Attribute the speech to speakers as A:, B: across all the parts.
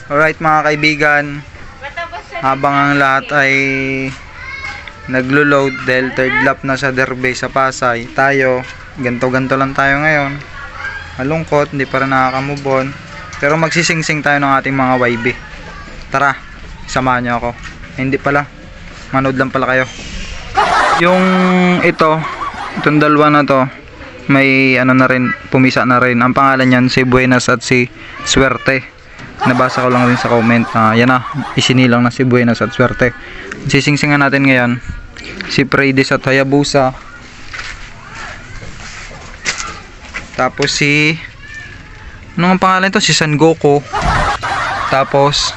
A: Alright mga kaibigan, habang ang lahat ay naglo-load dahil third lap na sa Derby sa Pasay, tayo, ganto-ganto lang tayo ngayon. Malungkot, hindi pa rin nakaka-move on. Pero magsisingsing tayo ng ating mga YB. Tara, samahan niyo ako. Hindi pala, manood lang pala kayo. Yung itong dalawa na to, may ano na rin, pumisa na rin. Ang pangalan niyan si Buenas at si Swerte. Nabasa ko lang rin sa comment na yan na, isinilang na si Buenas at Swerte. Sisingsingan natin ngayon si Prades at Hayabusa. Tapos si ano ang pangalan to? Si San Goku. Tapos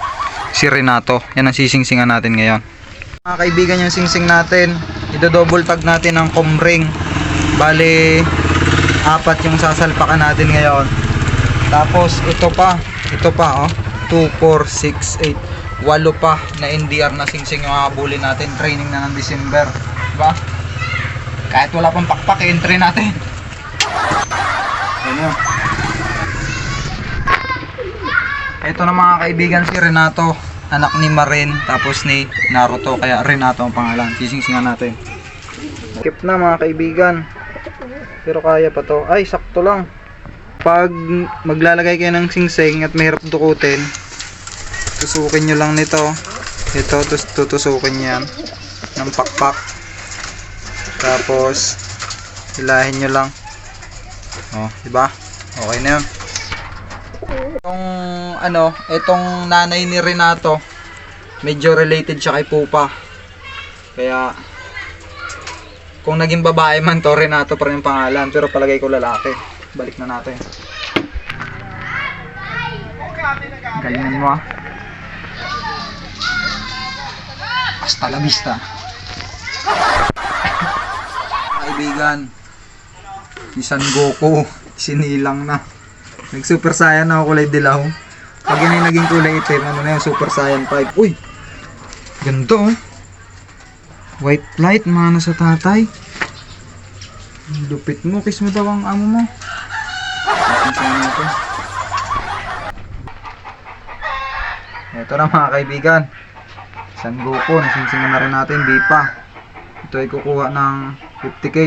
A: si Renato. Yan ang sisingsingan natin ngayon. Mga kaibigan, yung singsing natin, i-double tag natin ang comring. Bale 4 yung sasalpakan natin ngayon. Tapos ito pa oh, 2, 4, 6, 8, 8 pa na NDR na singsing yung habulin natin. Training na ng December, diba? Kahit wala pang pakpak, entry natin. Ayan. Ito na mga kaibigan, si Renato, anak ni Marin, tapos ni Naruto, kaya Renato ang pangalan. Sisingsingan natin. Skip na mga kaibigan, pero kaya pa to. Ay, sakto lang. Pag maglalagay kayo ng singsing at mahirap dukutin, tusukin nyo lang nito. Ito, tutusukin yan ng pakpak. Tapos hilahin nyo lang. Oh, diba? Okay na yun. Itong nanay ni Renato, medyo related siya kay Pupa. Kaya kung naging babae man to, Renato pa rin yung pangalan, pero palagay ko lalaki. Balik na natin. Galingan mo ah. Hasta la vista. Kaibigan, si San Goku sinilang na. Nag Super Saiyan na kulay dilaw. Pag yan ay naging kulay itim, ano na yung Super Saiyan 5. Uy, ganito oh. White light, mana sa tatay. Lupit mo, kiss mo daw ang amo mo. Ito na mga kaibigan, San Goku, nasingsingan na rin natin, Bipa. Ito ay kukuha ng 50k.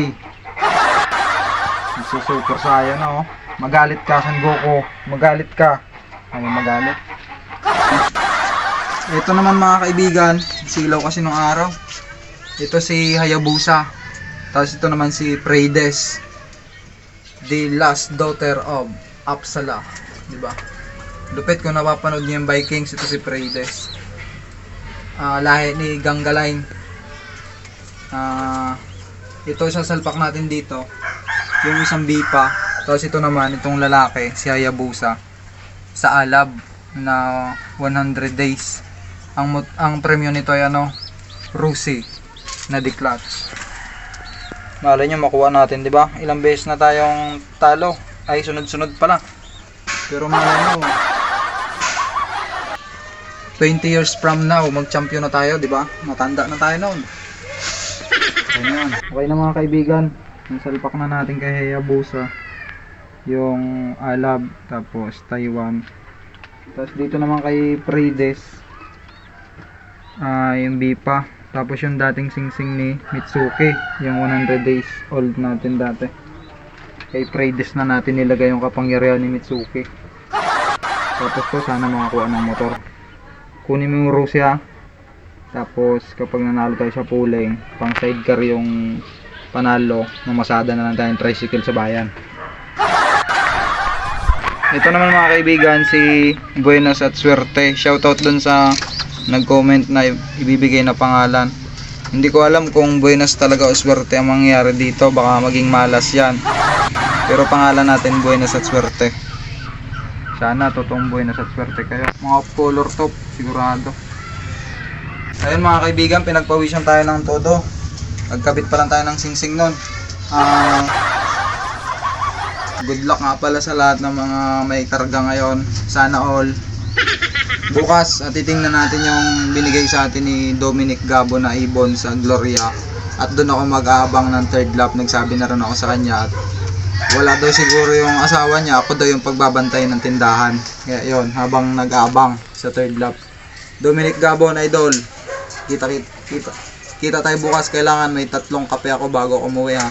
A: Super Saiyan na oh. Magalit ka San Goku, magalit ka. Ayaw magalit. Ito naman mga kaibigan, silaw kasi nung araw. Ito si Hayabusa. Tapos ito naman si Prades, the last daughter of Apsala, diba? Lupit kung napapanood niyo yung Vikings, ito si Prades. Lahi ni Ganggaline. Ito sasalpak natin dito, yung isang Bipa. Tapos ito naman, itong lalaki, si Hayabusa, sa Alab na 100 days. Ang premyo nito ay Rusi na declutch. Malay nyo makuha natin, di ba? Ilang beses na tayong talo. Ay, sunod-sunod pala. Pero malay nyo, 20 years from now, mag-champion na tayo, di ba? Matanda na tayo noon. Okay na mga kaibigan. Nasalpak na natin kay Hayabusa yung Alab, tapos Taiwan. Tapos dito naman kay Prades, yung Bipa. Tapos yung dating singsing ni Mitsuki, yung 100 days old natin dati. Kay Prades na natin nilagay yung kapangyarihan ni Mitsuki. Tapos to, sana makakuha ng motor. Kunin mo yung Russia. Tapos kapag nanalo tayo sa pooling, pang sidecar yung panalo, mamasada na lang tayong tricycle sa bayan. Ito naman mga kaibigan, si Buenas at Swerte. Shoutout dun sa nag-comment na ibibigay na pangalan. Hindi ko alam kung Buenas talaga o Swerte ang mangyayari dito, baka maging malas yan. Pero pangalan natin Buenas at Swerte. Sana totoong Buenas at Swerte kayo. Mga color top, sigurado. Ayun mga kaibigan, pinagpawisan tayo ng todo. Nagkabit pa lang tayo ng singsing nun. Good luck nga pala sa lahat ng mga may karga ngayon. Sana all. Bukas, titingnan natin yung binigay sa atin ni Dominic Gabo na ibon sa Gloria. At doon ako mag-aabang ng third lap. Nagsabi na rin ako sa kanya. At Wala daw siguro yung asawa niya, ako daw yung pagbabantay ng tindahan. Kaya yun, habang nag-aabang sa third lap. Dominic Gabon, idol. Kita tayo bukas, kailangan may 3 kape ako bago umuwi ha.